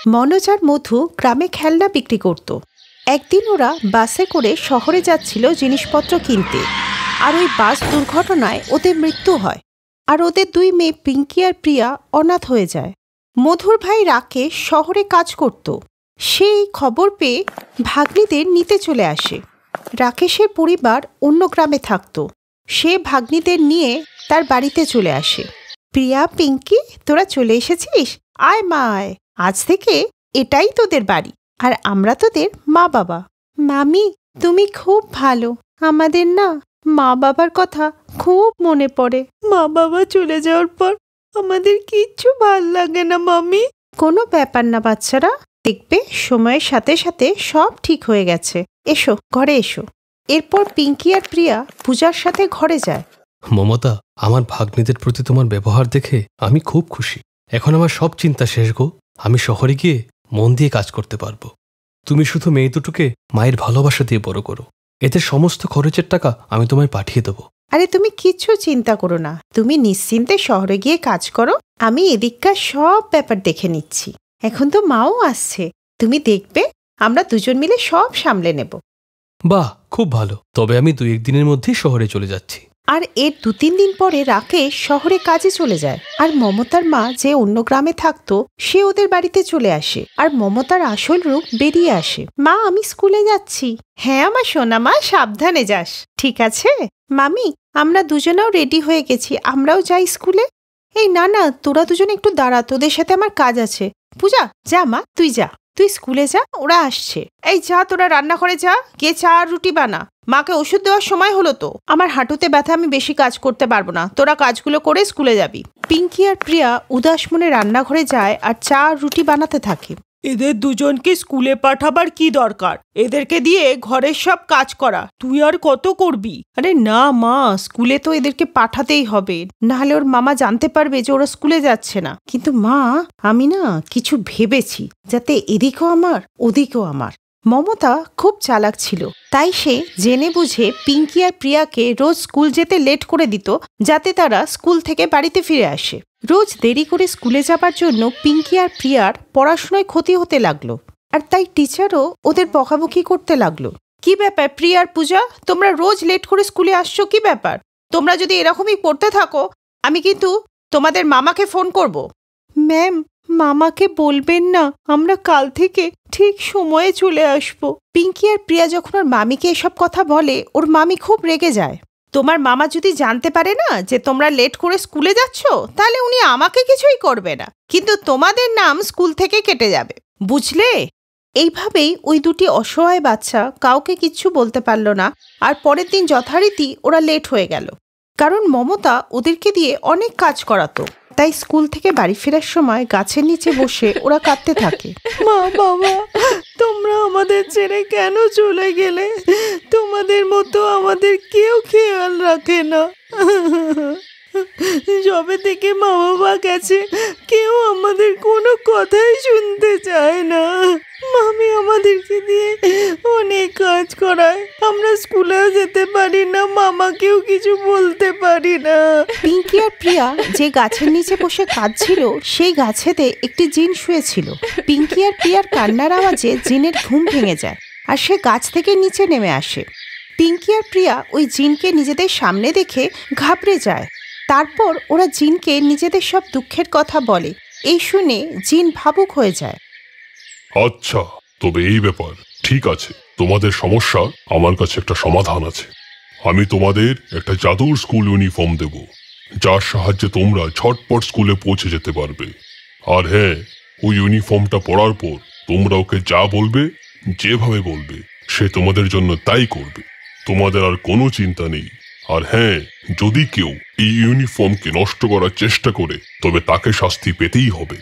মনোজ আর মধু গ্রামে খেলনা বিক্রি করত। একদিন ওরা বাসে করে শহরে যাচ্ছিল জিনিসপত্র কিনতে, আর ওই বাস দুর্ঘটনায় ওদের মৃত্যু হয়, আর ওদের দুই মেয়ে পিঙ্কি আর প্রিয়া অনাথ হয়ে যায়। মধুর ভাই রাকেশ শহরে কাজ করত। সেই খবর পেয়ে ভাগ্নিদের নিতে চলে আসে। রাকেশের পরিবার অন্য গ্রামে থাকত। সে ভাগ্নিদের নিয়ে তার বাড়িতে চলে আসে। প্রিয়া, পিঙ্কি, তোরা চলে এসেছিস? আয় মা আয়, আজ থেকে এটাই তোদের বাড়ি, আর আমরা তোদের মা বাবা। মামি, তুমি খুব ভালো। আমাদের না মা বাবার কথা খুব মনে পড়ে। মা বাবা চলে যাওয়ার পর আমাদের কিচ্ছু ভাল লাগে না মামি। কোনো ব্যাপার না বাচ্চারা, দেখবে সময়ের সাথে সাথে সব ঠিক হয়ে গেছে। এসো, ঘরে এসো। এরপর পিঙ্কি আর প্রিয়া পূজার সাথে ঘরে যায়। মমতা, আমার ভাগ্নিদের প্রতি তোমার ব্যবহার দেখে আমি খুব খুশি। এখন আমার সব চিন্তা শেষ গো। আমি শহরে গিয়ে মন দিয়ে কাজ করতে পারবো। তুমি শুধু মেয়ে দুটোকে মায়ের ভালোবাসা দিয়ে বড় করো। এদের সমস্ত খরচের টাকা আমি তোমায় পাঠিয়ে দেবো। আরে তুমি কিচ্ছু চিন্তা করো না, তুমি নিশ্চিন্তে শহরে গিয়ে কাজ করো। আমি এদিককার সব ব্যাপার দেখে নিচ্ছি। এখন তো মাও আসছে, তুমি দেখবে আমরা দুজন মিলে সব সামলে নেব। বাহ, খুব ভালো। তবে আমি 2-1 দিনের মধ্যেই শহরে চলে যাচ্ছি। আর এর 2-3 দিন পরে রাকেশ শহরে কাজে চলে যায়, আর মমতার মা যে অন্য গ্রামে থাকতো সে ওদের বাড়িতে চলে আসে, আর মমতার আসল রূপ বেরিয়ে আসে। মা, আমি স্কুলে যাচ্ছি। হ্যাঁ আমার সোনা মা, সাবধানে যাস, ঠিক আছে? মামি, আমরা দুজনেও রেডি হয়ে গেছি, আমরাও যাই স্কুলে। এই না না, তোরা দুজনে একটু দাঁড়া, তোদের সাথে আমার কাজ আছে। পূজা, যা মা, তুই যা, তুই স্কুলে যা, ওরা আসছে। এই যা, তোরা রান্নাঘরে যা, গিয়ে চা আর রুটি বানা। মাকে ওষুধ দেওয়ার সময় হলো তো। আমার হাঁটুতে ব্যথা, আমি বেশি কাজ করতে পারবো না। তোরা কাজগুলো করে স্কুলে যাবি। পিঙ্কি আর প্রিয়া উদাস মনে রান্নাঘরে যায় আর চা আর রুটি বানাতে থাকে। এদের দুজনকে স্কুলে পাঠাবার কি দরকার? এদেরকে দিয়ে ঘরের সব কাজ করা। তুই আর কত করবি? আরে না মা, স্কুলে তো এদেরকে পাঠাতেই হবে, নাহলে ওর মামা জানতে পারবে যে ওরা স্কুলে যাচ্ছে না। কিন্তু মা, আমি না কিছু ভেবেছি, যাতে এদিকেও আমার ওদিকেও আমার। মমতা খুব চালাক ছিল, তাই সে জেনে বুঝে পিঙ্কি আর প্রিয়াকে রোজ স্কুল যেতে লেট করে দিত, যাতে তারা স্কুল থেকে বাড়িতে ফিরে আসে। রোজ দেরি করে স্কুলে যাবার জন্য পিঙ্কি আর প্রিয়ার পড়াশোনায় ক্ষতি হতে লাগলো, আর তাই টিচারও ওদের বকাবকি করতে লাগলো। কি ব্যাপার প্রিয়া আর পূজা, তোমরা রোজ লেট করে স্কুলে আসছো, কি ব্যাপার? তোমরা যদি এরকমই পড়তে থাকো, আমি কিন্তু তোমাদের মামাকে ফোন করব। ম্যাম, মামাকে বলবেন না, আমরা কাল থেকে ঠিক সময়ে চলে আসবো। পিঙ্কি আর প্রিয়া যখন ওর মামিকে এসব কথা বলে, ওর মামি খুব রেগে যায়। তোমার মামা যদি জানতে পারে না যে তোমরা লেট করে স্কুলে যাচ্ছ, তাহলে উনি আমাকে কিছুই করবে না, কিন্তু তোমাদের নাম স্কুল থেকে কেটে যাবে, বুঝলে? এইভাবেই ওই দুটি অসহায় বাচ্চা কাউকে কিচ্ছু বলতে পারল না, আর পরের দিন যথারীতি ওরা লেট হয়ে গেল। কারণ মমতা ওদেরকে দিয়ে অনেক কাজ করাতো, তাই স্কুল থেকে বাড়ি ফেরার সময় গাছের নিচে বসে ওরা কাঁদতে থাকে। মা বাবা, তোমরা আমাদের ছেড়ে কেন চলে গেলে? তোমাদের মতো আমাদের কেউ খেয়াল রাখে না। যবে থেকে মা বাবা গেছে, কেউ আমাদের কোনো কথাই শুনতে চায় না। মামি আমাদেরকে দিয়ে অনেক কাজ করায়, আমরা স্কুলেও যেতে পারি না, মামাকেও কিছু বলতে পারি না। পিঙ্কি আর প্রিয়া যে গাছের নিচে বসে কাঁদছিল, সেই গাছেতে একটি জিন শুয়েছিল। পিঙ্কি আর প্রিয়ার কান্নার আওয়াজে জিনের ঘুম ভেঙে যায়, আর সে গাছ থেকে নিচে নেমে আসে। পিঙ্কি আর প্রিয়া ওই জিনকে নিজেদের সামনে দেখে ঘাবড়ে যায়। তারপর ওরা জিনকে নিজেদের সব দুঃখের কথা বলে। এই শুনে জিন ভাবুক হয়ে যায়। আচ্ছা, তবে এই ব্যাপার ঠিক আছে, তোমাদের সমস্যা আমার কাছে একটা সমাধান আছে। আমি তোমাদের একটা জাদুর স্কুল ইউনিফর্ম দেব, যার সাহায্যে তোমরা ঝটপট স্কুলে পৌঁছে যেতে পারবে। আর হ্যাঁ, ওই ইউনিফর্মটা পরার পর তোমরা ওকে যা বলবে, যেভাবে বলবে, সে তোমাদের জন্য তাই করবে। তোমাদের আর কোনো চিন্তা নেই। আর হ্যাঁ, যদি কেউ এই ইউনিফর্মকে নষ্ট করার চেষ্টা করে, তবে তাকে শাস্তি পেতেই হবে।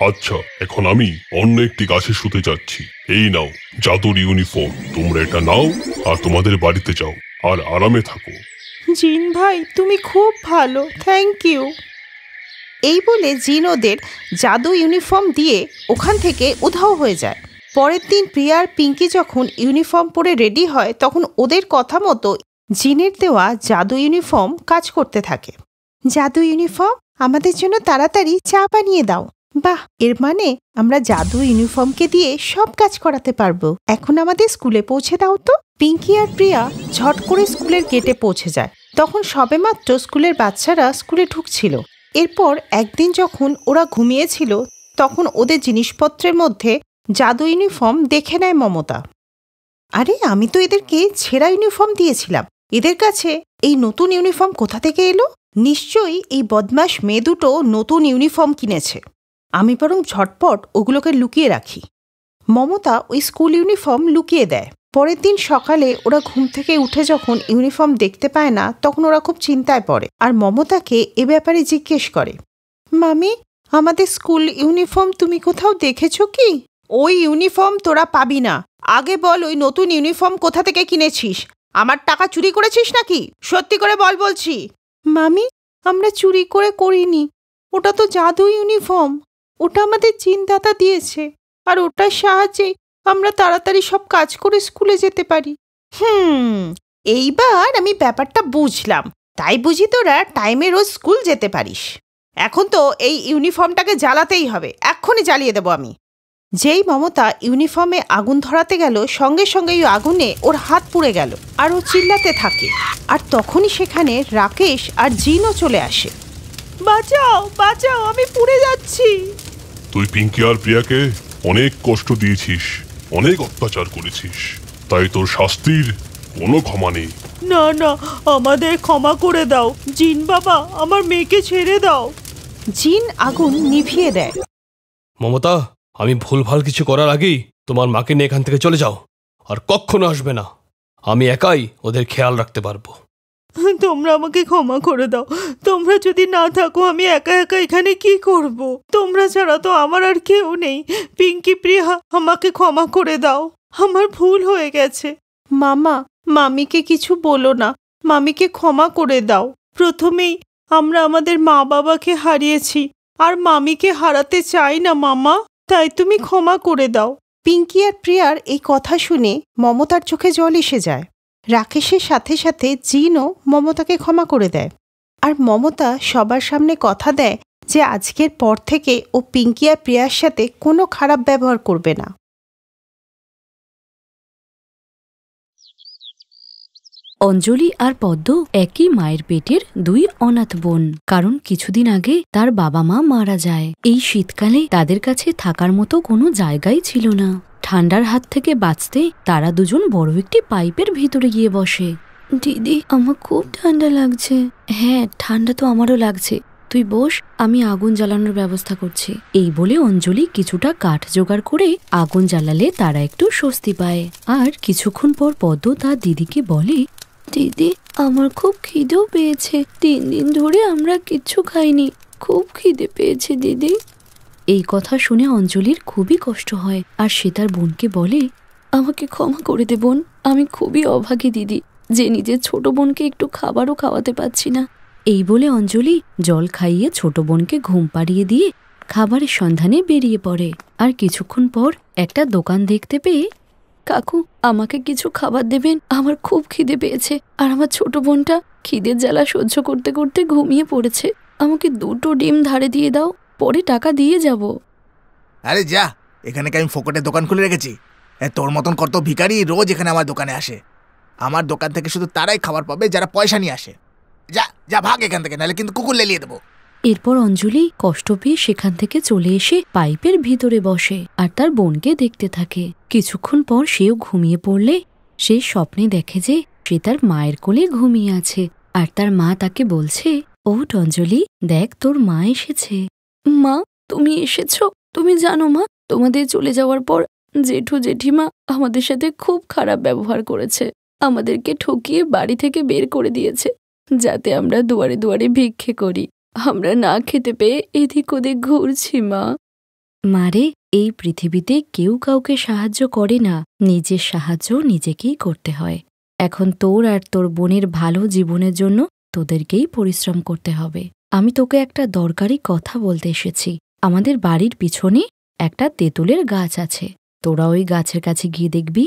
আচ্ছা, এখন আমি অন্য একটি গাছে শুতে যাচ্ছি। এই নাও জাদুর ইউনিফর্ম, তোমরা এটা নাও আর তোমাদের বাড়িতে যাও, আর আরামে থাকো। জিন ভাই, তুমি খুব ভালো, থ্যাংক ইউ। এই বলে জিন ওদের জাদু ইউনিফর্ম দিয়ে ওখান থেকে উধাও হয়ে যায়। পরের দিন প্রিয়া আর পিঙ্কি যখন ইউনিফর্ম পরে রেডি হয়, তখন ওদের কথা মতো জিনের দেওয়া জাদু ইউনিফর্ম কাজ করতে থাকে। জাদু ইউনিফর্ম, আমাদের জন্য তাড়াতাড়ি চা বানিয়ে দাও। বাহ, এর মানে আমরা জাদু ইউনিফর্মকে দিয়ে সব কাজ করাতে পারবো। এখন আমাদের স্কুলে পৌঁছে দাও তো। পিঙ্কি আর প্রিয়া ঝট করে স্কুলের গেটে পৌঁছে যায়। তখন সবেমাত্র স্কুলের বাচ্চারা স্কুলে ঢুকছিল। এরপর একদিন যখন ওরা ঘুমিয়েছিল তখন ওদের জিনিসপত্রের মধ্যে জাদু ইউনিফর্ম দেখে নেয় মমতা। আরে, আমি তো এদেরকে ছেঁড়া ইউনিফর্ম দিয়েছিলাম, এদের কাছে এই নতুন ইউনিফর্ম কোথা থেকে এলো? নিশ্চয়ই এই বদমাশ মেয়ে দুটো নতুন ইউনিফর্ম কিনেছে। আমি বরং ঝটপট ওগুলোকে লুকিয়ে রাখি। মমতা ওই স্কুল ইউনিফর্ম লুকিয়ে দেয়। পরের দিন সকালে ওরা ঘুম থেকে উঠে যখন ইউনিফর্ম দেখতে পায় না তখন ওরা খুব চিন্তায় পড়ে আর মমতাকে এ ব্যাপারে জিজ্ঞেস করে, মামি, আমাদের স্কুল ইউনিফর্ম তুমি কোথাও দেখেছো কি? ওই ইউনিফর্ম তোরা পাবি না। আগে বল, ওই নতুন ইউনিফর্ম কোথা থেকে কিনেছিস? আমার টাকা চুরি করেছিস নাকি? সত্যি করে বল বলছি। মামি, আমরা চুরি করে করিনি, ওটা তো জাদু ইউনিফর্ম। ওটা আমাদের জিনদাতা দিয়েছে, আর ওটার সাহায্যে আমরা তাড়াতাড়ি সব কাজ করে স্কুলে যেতে পারি। এইবার আমি ব্যাপারটা বুঝলাম। তাই বুঝি তোরা টাইমে রোজ স্কুল যেতে পারিস। এখন তো এই ইউনিফর্মটাকে জ্বালাতেই হবে, এক্ষুনি জ্বালিয়ে দেবো আমি। যেই মমতা ইউনিফর্মে আগুন ধরাতে গেল সঙ্গে সঙ্গে ওই আগুনে ওর হাত পুড়ে গেল আর ও চিল্লাতে থাকে। আর তখনই সেখানে রাকেশ আর জিনও চলে আসে। বাঁচাও, বাঁচাও, আমি পুড়ে যাচ্ছি। তুই পিঙ্কি আর প্রিয়াকে অনেক কষ্ট দিয়েছিস, অনেক অত্যাচার করেছিস, তাই তোর শাস্তির কোনো ক্ষমা নেই। না না, আমাদের ক্ষমা করে দাও। জিন বাবা, আমার মেয়েকে ছেড়ে দাও। জিন আগুন নিভিয়ে দেয়। মমতা, আমি ভুলভাল কিছু করার আগেই তোমার মাকে নিয়ে এখান থেকে চলে যাও, আর কখনো আসবে না। আমি একাই ওদের খেয়াল রাখতে পারবো। তোমরা আমাকে ক্ষমা করে দাও। তোমরা যদি না থাকো আমি একা একা এখানে কি করব? তোমরা ছাড়া তো আমার আর কেউ নেই। পিঙ্কি, প্রিয়া, আমাকে ক্ষমা করে দাও, আমার ভুল হয়ে গেছে। মামা, মামিকে কিছু বলো না, মামিকে ক্ষমা করে দাও। প্রথমেই আমরা আমাদের মা বাবাকে হারিয়েছি, আর মামিকে হারাতে চাই না মামা, তাই তুমি ক্ষমা করে দাও। পিঙ্কি আর প্রিয়ার এই কথা শুনে মমতার চোখে জল এসে যায়। রাকেশের সাথে সাথে জিনও মমতাকে ক্ষমা করে দেয়। আর মমতা সবার সামনে কথা দেয় যে আজকের পর থেকে ও পিঙ্কি আর প্রিয়ার সাথে কোনো খারাপ ব্যবহার করবে না। অঞ্জলি আর পদ্ম একই মায়ের পেটের দুই অনাথ বোন। কারণ কিছুদিন আগে তার বাবা মা মারা যায়। এই শীতকালে তাদের কাছে থাকার মতো কোনো জায়গাই ছিল না। ঠান্ডার হাত থেকে বাঁচতে তারা দুজন বড় একটি পাইপের ভিতরে গিয়ে বসে। দিদি, আমার খুব ঠান্ডা লাগছে। হ্যাঁ, ঠান্ডা তো আমারও লাগছে, তুই বস, আমি আগুন জ্বালানোর ব্যবস্থা করছি। এই বলে অঞ্জলি কিছুটা কাঠ জোগাড় করে আগুন জ্বালালে তারা একটু স্বস্তি পায়। আর কিছুক্ষণ পর পদ্ম তার দিদিকে বলে, দিদি, আমার খুব খিদেও পেয়েছে। 3 দিন ধরে আমরা কিচ্ছু খাইনি, খুব খিদে পেয়েছে দিদি। এই কথা শুনে অঞ্জলির খুবই কষ্ট হয়, আর সে তার বোনকে বলে, আমাকে ক্ষমা করে দে বোন, আমি খুবই অভাগী দিদি যে নিজের ছোট বোনকে একটু খাবারও খাওয়াতে পারছি না। এই বলে অঞ্জলি জল খাইয়ে ছোট বোনকে ঘুম পাড়িয়ে দিয়ে খাবারের সন্ধানে বেরিয়ে পড়ে। আর কিছুক্ষণ পর একটা দোকান দেখতে পেয়ে, কাকু, আমাকে কিছু খাবার দেবেন, আমার খুব খিদে পেয়েছে, আর আমার ছোট বোনটা খিদের জ্বালা সহ্য করতে করতে ঘুমিয়ে পড়েছে। আমাকে 2টো ডিম ধারে দিয়ে দাও, পরে টাকা দিয়ে যাব। আরে যা, এখানে কি আমি ফোকটে দোকান খুলে রেখেছি? তোর মতন কত ভিখারি রোজ এখানে আমার দোকানে আসে। আমার দোকান থেকে শুধু তারাই খাবার পাবে যারা পয়সা নিয়ে আসে। যা যা, ভাগ এখান থেকে, নাহলে কিন্তু কুকুর লেলিয়ে দেবো। এরপর অঞ্জলি কষ্ট পেয়ে সেখান থেকে চলে এসে পাইপের ভিতরে বসে আর তার বোনকে দেখতে থাকে। কিছুক্ষণ পর সেও ঘুমিয়ে পড়লে সে স্বপ্নে দেখে যে সে তার মায়ের কোলে ঘুমিয়ে আছে, আর তার মা তাকে বলছে, ওঠ অঞ্জলি, দেখ তোর মা এসেছে। মা, তুমি এসেছো? তুমি জানো মা, তোমাদের চলে যাওয়ার পর জেঠু জেঠিমা আমাদের সাথে খুব খারাপ ব্যবহার করেছে। আমাদেরকে ঠকিয়ে বাড়ি থেকে বের করে দিয়েছে যাতে আমরা দুয়ারে দুয়ারে ভিক্ষে করি। আমরা না খেতে পেয়ে এদিক ওদিক ঘুরছি মা। মারে, এই পৃথিবীতে কেউ কাউকে সাহায্য করে না, নিজের সাহায্য নিজেকেই করতে হয়। এখন তোর আর তোর বোনের ভালো জীবনের জন্য তোদেরকেই পরিশ্রম করতে হবে। আমি তোকে একটা দরকারি কথা বলতে এসেছি। আমাদের বাড়ির পিছনে একটা তেঁতুলের গাছ আছে। তোরা ওই গাছের কাছে গিয়ে দেখবি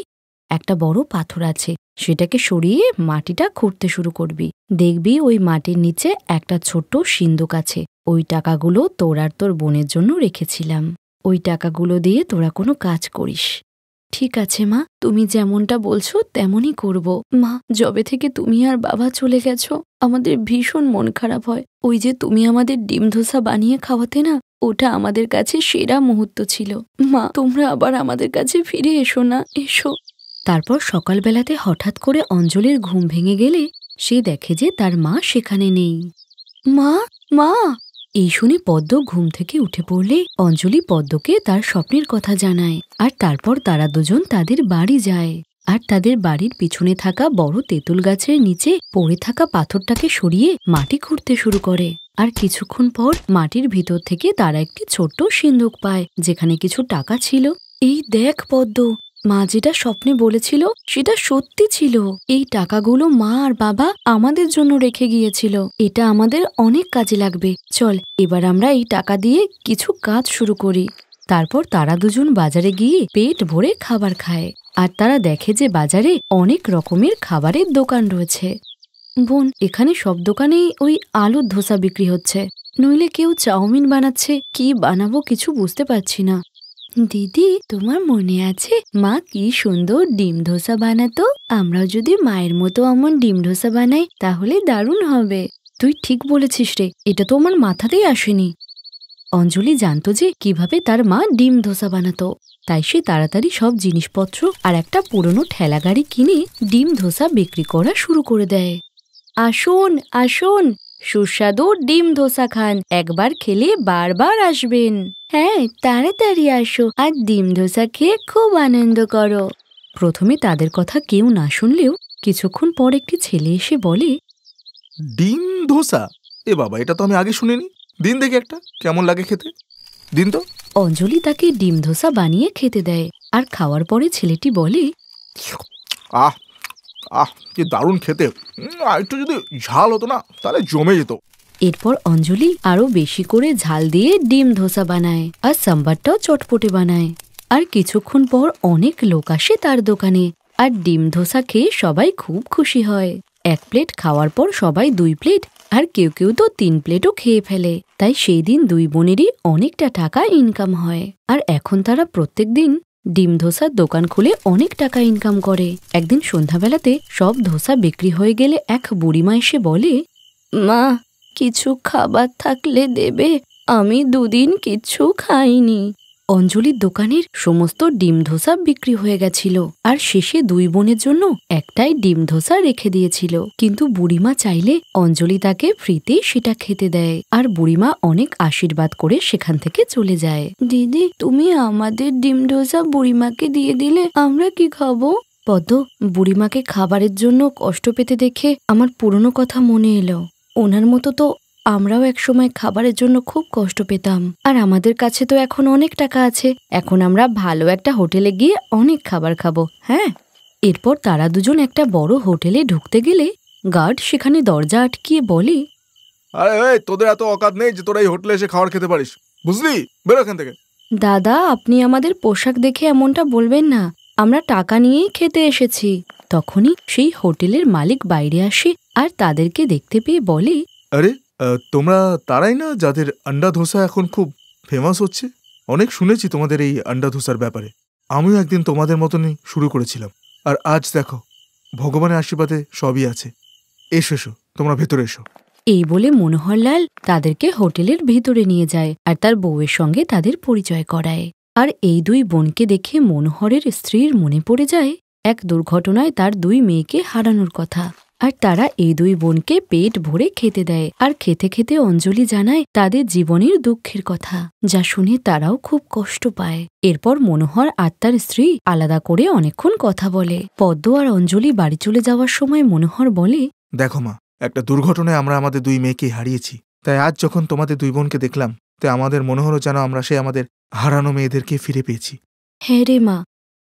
একটা বড় পাথর আছে, সেটাকে সরিয়ে মাটিটা খুঁড়তে শুরু করবি। দেখবি ওই মাটির নিচে একটা ছোট্ট সিন্দুক আছে। ওই টাকাগুলো তোর আর তোর বোনের জন্য রেখেছিলাম। ওই টাকাগুলো দিয়ে তোরা কোনো কাজ করিস। ঠিক আছে মা, তুমি যেমনটা বলছো তেমনই করব। মা, যবে থেকে তুমি আর বাবা চলে গেছো আমাদের ভীষণ মন খারাপ হয়। ওই যে তুমি আমাদের ডিম ধোসা বানিয়ে খাওয়াতে না, ওটা আমাদের কাছে সেরা মুহূর্ত ছিল। মা, তোমরা আবার আমাদের কাছে ফিরে এসো না, এসো। তারপর সকালবেলাতে হঠাৎ করে অঞ্জলির ঘুম ভেঙে গেলে সে দেখে যে তার মা সেখানে নেই। মা, মা! এই শুনে পদ্ম ঘুম থেকে উঠে পড়লে অঞ্জলি পদ্মকে তার স্বপ্নের কথা জানায়। আর তারপর তারা দুজন তাদের বাড়ি যায়। আর তাদের বাড়ির পিছনে থাকা বড় তেঁতুল গাছের নিচে পড়ে থাকা পাথরটাকে সরিয়ে মাটি খুঁড়তে শুরু করে। আর কিছুক্ষণ পর মাটির ভিতর থেকে তারা একটি ছোট্ট সিন্দুক পায়, যেখানে কিছু টাকা ছিল। এই দেখ পদ্ম, মা যেটা স্বপ্নে বলেছিল সেটা সত্যি ছিল। এই টাকাগুলো মা আর বাবা আমাদের জন্য রেখে গিয়েছিল। এটা আমাদের অনেক কাজে লাগবে। চল, এবার আমরা এই টাকা দিয়ে কিছু কাজ শুরু করি। তারপর তারা দুজন বাজারে গিয়ে পেট ভরে খাবার খায়। আর তারা দেখে যে বাজারে অনেক রকমের খাবারের দোকান রয়েছে। বোন, এখানে সব দোকানেই ওই আলুর ধোসা বিক্রি হচ্ছে, নইলে কেউ চাউমিন বানাচ্ছে। কি বানাবো কিছু বুঝতে পারছি না। দিদি, তোমার মনে আছে মা কি সুন্দর ডিম ধোসা বানাতো? আমরাও যদি মায়ের মতো এমন ডিম ধোসা বানাই তাহলে দারুণ হবে। তুই ঠিক বলেছিস রে, এটা তো আমার মাথাতেই আসেনি। অঞ্জলি জানতো যে কিভাবে তার মা ডিম ধোসা বানাতো, তাই সে তাড়াতাড়ি সব জিনিসপত্র আর একটা পুরনো ঠেলা গাড়ি কিনে ডিম ধোসা বিক্রি করা শুরু করে দেয়। আসুন আসুন, সুস্বাদু ডিম ধোসা খান, একবার খেলে বারবার আসবেন। হ্যাঁ, তাড়াতাড়ি আসো আর ডিম ধোসা খেয়ে খুব আনন্দ করো। প্রথমে তাদের কথা কেউ না শুনলেও কিছুক্ষণ পর একটি ছেলে এসে বলে, ডিম ধোসা? এ বাবা, এটা তো আমি আগে শুনিনি। দিন দেখি একটা, কেমন লাগে খেতে, দিন তো। অঞ্জলি তাকে ডিম ধোসা বানিয়ে খেতে দেয়। আর খাওয়ার পরে ছেলেটি বলে, আহ আহ কি দারুণ খেতে। একটু যদি ঝাল হতো না তাহলে জমে যেত। এরপর অঞ্জলি আরো বেশি করে ঝাল দিয়ে ডিম ধোসা বানায় আর সাম্বারটাও চটপটে বানায়। আর কিছুক্ষণ পর অনেক লোক আসে তার দোকানে। আর ডিম ধোসা খেয়ে সবাই খুব খুশি হয়। 1 প্লেট খাওয়ার পর সবাই 2 প্লেট আর কেউ কেউ তো 3 প্লেটও খেয়ে ফেলে। তাই সেই দিন 2 বোনেরই অনেকটা টাকা ইনকাম হয়। আর এখন তারা প্রত্যেক দিন ডিম ধোসার দোকান খুলে অনেক টাকা ইনকাম করে। একদিন সন্ধ্যাবেলাতে সব ধোসা বিক্রি হয়ে গেলে এক বুড়িমা এসে বলে, মা, কিছু খাবার থাকলে দেবে, আমি 2 দিন কিচ্ছু খাইনি। অঞ্জলির দোকানের সমস্ত ডিম ধোসা বিক্রি হয়ে গেছিল। আর শেষে 2 বোনের জন্য একটাই ডিম ধোসা রেখে দিয়েছিল। কিন্তু বুড়িমা চাইলে অঞ্জলি তাকে ফ্রিতেই সেটা খেতে দেয়। আর বুড়িমা অনেক আশীর্বাদ করে সেখান থেকে চলে যায়। দিদি, তুমি আমাদের ডিম ধোসা বুড়িমাকে দিয়ে দিলে, আমরা কি খাবো? পদ্ম, বুড়িমাকে খাবারের জন্য কষ্ট পেতে দেখে আমার পুরনো কথা মনে এলো। ওনার মতো তো আমরাও একসময় খাবারের জন্য খুব কষ্ট পেতাম। আর আমাদের কাছে তো এখন অনেক টাকা আছে। এখন আমরা ভালো একটা হোটেলে গিয়ে অনেক খাবার খাবো। হ্যাঁ। এরপর তারা দুজন একটা বড় হোটেলে ঢুকতে গেলে গার্ড সেখানে দরজা আটকিয়ে বলে, আরে তোদের এত অকাত নেই যে তোরা এই হোটেলে এসে খাবার খেতে পারিস, বুঝলি? বেরো এখান থেকে। দাদা, আপনি আমাদের পোশাক দেখে এমনটা বলবেন না, আমরা টাকা নিয়েই খেতে এসেছি। তখনই সেই হোটেলের মালিক বাইরে আসে আর তাদেরকে দেখতে পেয়ে বলে, আরে তোমরা তারাই না যাদের আন্ডা ধোসা এখন খুব ফেমাস হচ্ছে? অনেক শুনেছি তোমাদের এই আন্ডা ধোসার ব্যাপারে। আমিও একদিন তোমাদের মতনই শুরু করেছিলাম, আর আজ দেখো ভগবানের আশীর্বাদে সবই আছে। এসো এসো, তোমরা ভেতরে এসো। এই বলে মনোহরলাল তাদেরকে হোটেলের ভেতরে নিয়ে যায় আর তার বউয়ের সঙ্গে তাদের পরিচয় করায়। আর এই 2 বোনকে দেখে মনোহরের স্ত্রীর মনে পড়ে যায় এক দুর্ঘটনায় তার 2 মেয়েকে হারানোর কথা। আর তারা এই 2 বোনকে পেট ভরে খেতে দেয়। আর খেতে খেতে অঞ্জলি জানায় তাদের জীবনের দুঃখের কথা, যা শুনে তারাও খুব কষ্ট পায়। এরপর মনোহর আর তার স্ত্রী আলাদা করে অনেকক্ষণ কথা বলে। পদ্ম আর অঞ্জলি বাড়ি চলে যাওয়ার সময় মনোহর বলে, দেখো মা, একটা দুর্ঘটনায় আমরা আমাদের 2 মেয়েকে হারিয়েছি। তাই আজ যখন তোমাদের 2 বোনকে দেখলাম, তাই আমাদের মনে হলো যেন আমরা আমাদের হারানো মেয়েদেরকে ফিরে পেয়েছি। হ্যাঁ রে মা,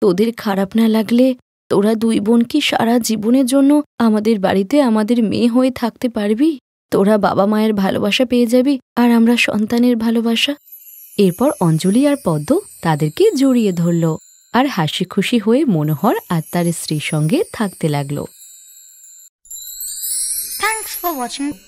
তোদের খারাপ না লাগলে তোরা 2 বোন কি সারা জীবনের জন্য আমাদের বাড়িতে আমাদের মেয়ে হয়ে থাকতে পারবি? তোরা বাবা মায়ের ভালোবাসা পেয়ে যাবি আর আমরা সন্তানের ভালোবাসা। এরপর অঞ্জলি আর পদ্ম তাদেরকে জড়িয়ে ধরল আর হাসি খুশি হয়ে মনোহর আর তার স্ত্রীর সঙ্গে থাকতে লাগলো। Thanks for watching.